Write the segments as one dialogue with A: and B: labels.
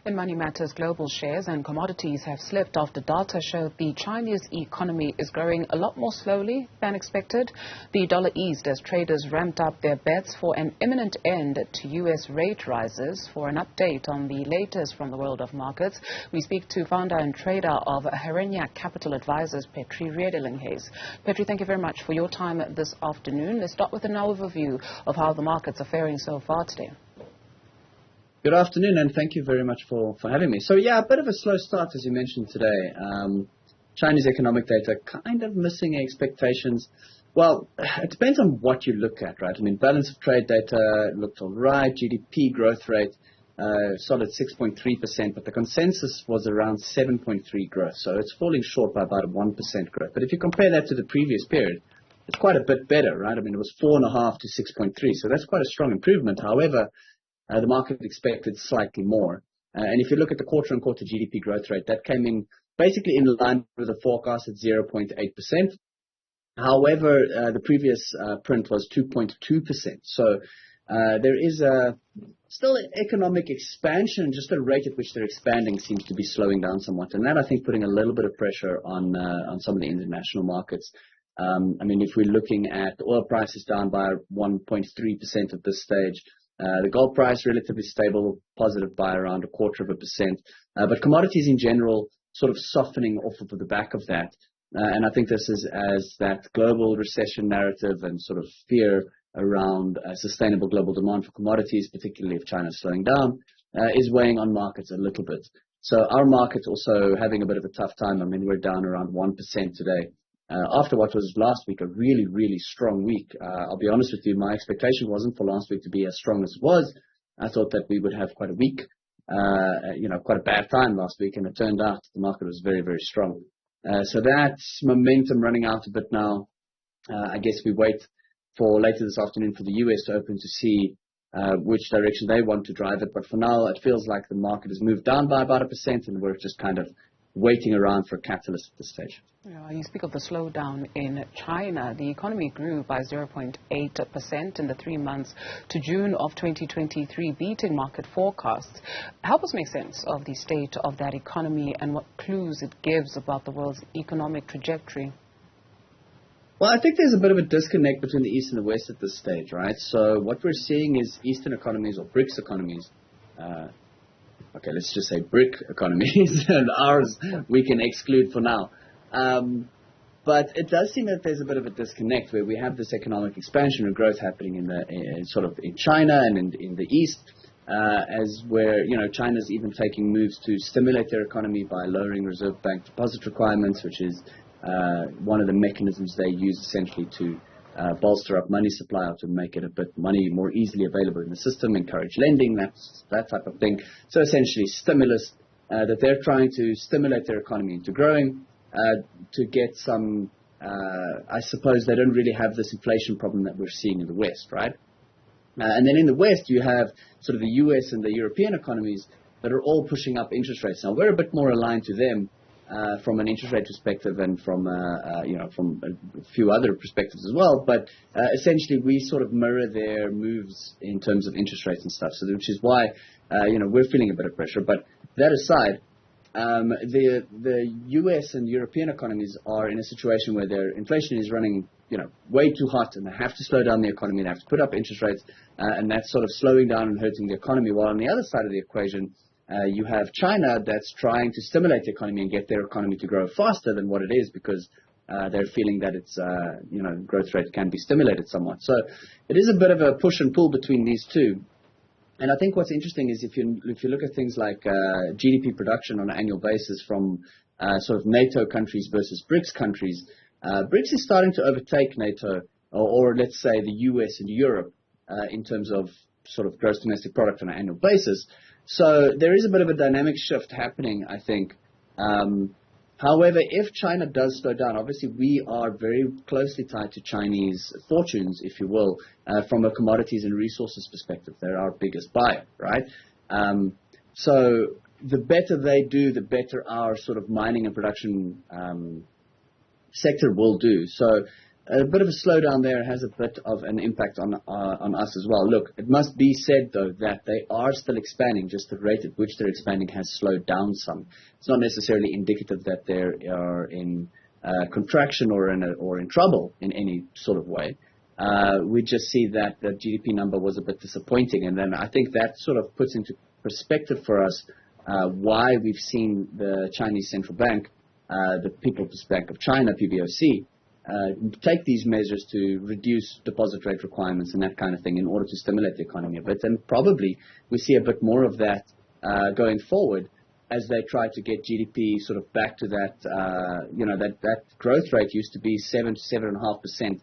A: In Money Matters, global shares and commodities have slipped after data showed the Chinese economy is growing a lot more slowly than expected. The dollar eased as traders ramped up their bets for an imminent end to U.S. rate rises. For an update on the latest from the world of markets, we speak to founder and trader of Herenya Capital Advisors, Petri Redelinghuys. Petri, thank you very much for your time this afternoon. Let's start with an overview of how the markets are faring so far today.
B: Good afternoon, and thank you very much for having me. So, yeah, a bit of a slow start, as you mentioned today. Chinese economic data kind of missing expectations. Well, it depends on what you look at, right? I mean, balance of trade data looked all right. GDP growth rate, solid 6.3%, but the consensus was around 7.3 growth. So it's falling short by about a 1% growth. But if you compare that to the previous period, it's quite a bit better, right? I mean, it was 4.5 to 6.3. So that's quite a strong improvement. However, the market expected slightly more. And if you look at the quarter-on-quarter GDP growth rate, that came in basically in line with the forecast at 0.8%. However, the previous print was 2.2%. So there is still an economic expansion, just the rate at which they're expanding seems to be slowing down somewhat. And that, I think, putting a little bit of pressure on some of the international markets. I mean, if we're looking at the oil prices down by 1.3% at this stage, the gold price relatively stable, positive by around 0.25%. But commodities in general sort of softening off of the back of that. And I think this is as that global recession narrative and sort of fear around sustainable global demand for commodities, particularly if China's slowing down, is weighing on markets a little bit. So our market's also having a bit of a tough time. I mean, we're down around 1% today. After what was last week, a really, really strong week. I'll be honest with you, my expectation wasn't for last week to be as strong as it was. I thought that we would have quite a week, quite a bad time last week, and it turned out the market was very, very strong. So that's momentum running out a bit now. I guess we wait for later this afternoon for the US to open to see which direction they want to drive it. But for now, it feels like the market has moved down by about 1%, and we're just kind of waiting around for a catalyst at this stage.
A: Yeah, you speak of the slowdown in China. The economy grew by 0.8% in the 3 months to June of 2023, beating market forecasts. Help us make sense of the state of that economy and what clues it gives about the world's economic trajectory.
B: Well, I think there's a bit of a disconnect between the East and the West at this stage, right? So what we're seeing is Eastern economies or BRICS economies, okay, let's just say BRIC economies, and ours we can exclude for now. But it does seem that there's a bit of a disconnect where we have this economic expansion and growth happening in China and in the East, as where China's even taking moves to stimulate their economy by lowering Reserve Bank deposit requirements, which is one of the mechanisms they use essentially to bolster up money supply or to make it a bit money more easily available in the system, encourage lending, that type of thing. So essentially stimulus that they're trying to stimulate their economy into growing to get some, I suppose they don't really have this inflation problem that we're seeing in the West, right? And then in the West you have sort of the US and the European economies that are all pushing up interest rates. Now we're a bit more aligned to them from an interest rate perspective and from from a few other perspectives as well. But essentially, we sort of mirror their moves in terms of interest rates and stuff. So, which is why we're feeling a bit of pressure. But that aside, the U.S. and European economies are in a situation where their inflation is running way too hot, and they have to slow down the economy. They have to put up interest rates, and that's sort of slowing down and hurting the economy. While on the other side of the equation, you have China that's trying to stimulate the economy and get their economy to grow faster than what it is because they're feeling that its growth rate can be stimulated somewhat. So it is a bit of a push and pull between these two. And I think what's interesting is if you look at things like GDP production on an annual basis from sort of NATO countries versus BRICS countries, BRICS is starting to overtake NATO or let's say the US and Europe in terms of sort of gross domestic product on an annual basis. So there is a bit of a dynamic shift happening, I think. However, if China does slow down, obviously we are very closely tied to Chinese fortunes, if you will, from a commodities and resources perspective. They're our biggest buyer, right? So the better they do, the better our sort of mining and production sector will do. So a bit of a slowdown there has a bit of an impact on us as well. Look, it must be said, though, that they are still expanding, just the rate at which they're expanding has slowed down some. It's not necessarily indicative that they are in contraction or in trouble in any sort of way. We just see that the GDP number was a bit disappointing, and then I think that sort of puts into perspective for us why we've seen the Chinese Central Bank, the People's Bank of China, PBOC, take these measures to reduce deposit rate requirements and that kind of thing in order to stimulate the economy a bit. And probably we see a bit more of that going forward as they try to get GDP sort of back to that, that growth rate used to be 7 to 7.5%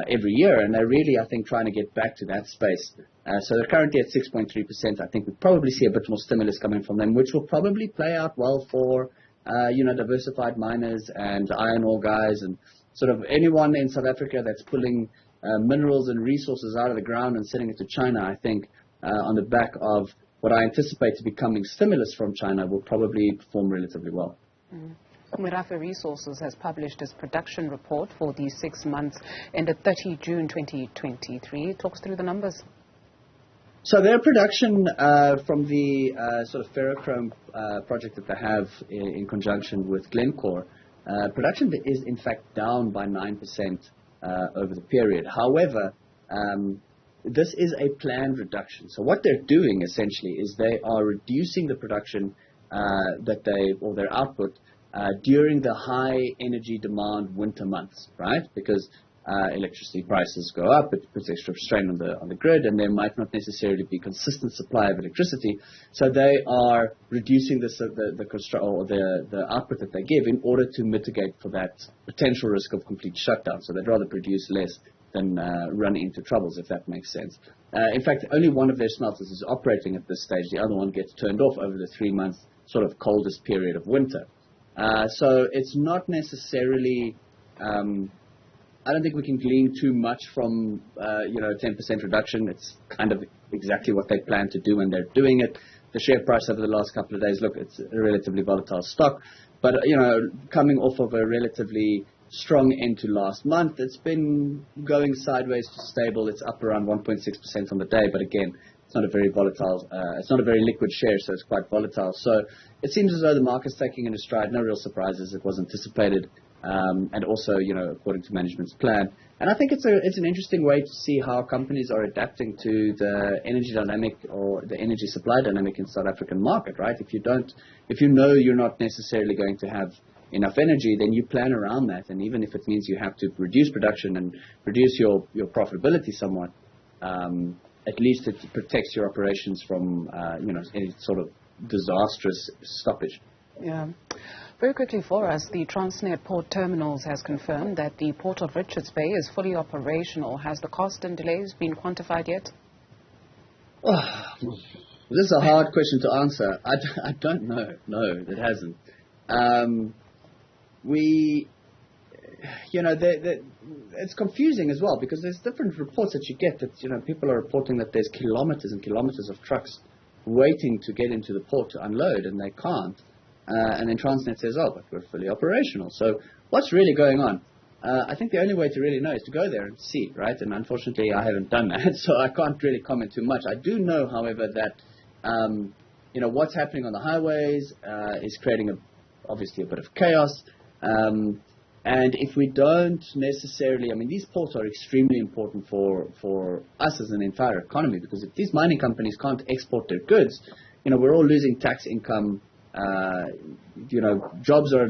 B: every year. And they're really, I think, trying to get back to that space. So they're currently at 6.3%. I think we'll probably see a bit more stimulus coming from them, which will probably play out well for, diversified miners and iron ore guys and sort of anyone in South Africa that's pulling minerals and resources out of the ground and sending it to China. I think on the back of what I anticipate to be coming stimulus from China will probably perform relatively well.
A: Merafe Resources has published its production report for the 6 months ended 30 June 2023. Talk us through the numbers.
B: So their production from the sort of ferrochrome project that they have in conjunction with Glencore, production is in fact down by 9% over the period. However, this is a planned reduction. So what they're doing essentially is they are reducing the production or their output during the high energy demand winter months, right? Because electricity prices go up, it puts extra strain on the grid, and there might not necessarily be consistent supply of electricity. So they are reducing the output that they give in order to mitigate for that potential risk of complete shutdown. So they'd rather produce less than run into troubles, if that makes sense. In fact, only one of their smelters is operating at this stage. The other one gets turned off over the 3 months sort of coldest period of winter. So it's not necessarily I don't think we can glean too much from, 10% reduction. It's kind of exactly what they plan to do, and they're doing it. The share price over the last couple of days, look, it's a relatively volatile stock. But, coming off of a relatively strong end to last month, it's been going sideways to stable. It's up around 1.6% on the day. But again, it's not a very volatile, it's not a very liquid share, so it's quite volatile. So it seems as though the market's taking in a stride. No real surprises. It was anticipated. And also, according to management's plan. And I think it's an interesting way to see how companies are adapting to the energy dynamic or the energy supply dynamic in the South African market, right? If you know you're not necessarily going to have enough energy, then you plan around that. And even if it means you have to reduce production and reduce your profitability somewhat, at least it protects your operations from, any sort of disastrous stoppage.
A: Yeah. Very quickly for us, the Transnet Port Terminals has confirmed that the Port of Richards Bay is fully operational. Has the cost and delays been quantified yet?
B: Oh, this is a hard question to answer. I don't know. No, it hasn't. It's confusing as well because there's different reports that you get that, people are reporting that there's kilometers and kilometers of trucks waiting to get into the port to unload and they can't. And then Transnet says, oh, but we're fully operational. So what's really going on? I think the only way to really know is to go there and see, right? And unfortunately, I haven't done that, so I can't really comment too much. I do know, however, that, what's happening on the highways is creating, obviously, a bit of chaos. And if we don't necessarily, these ports are extremely important for us as an entire economy because if these mining companies can't export their goods, we're all losing tax income. Jobs are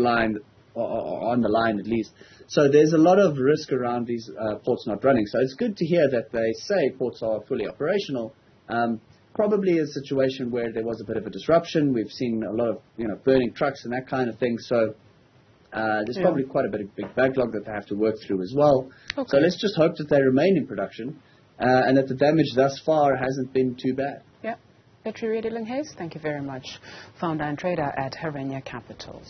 B: on the line at least. So there's a lot of risk around these ports not running. So it's good to hear that they say ports are fully operational. Probably a situation where there was a bit of a disruption. We've seen a lot of, burning trucks and that kind of thing. So there's probably quite a big backlog that they have to work through as well. Okay. So let's just hope that they remain in production and that the damage thus far hasn't been too bad.
A: Petri Redelinghuys, thank you very much. Founder and trader at Herenya Capitals.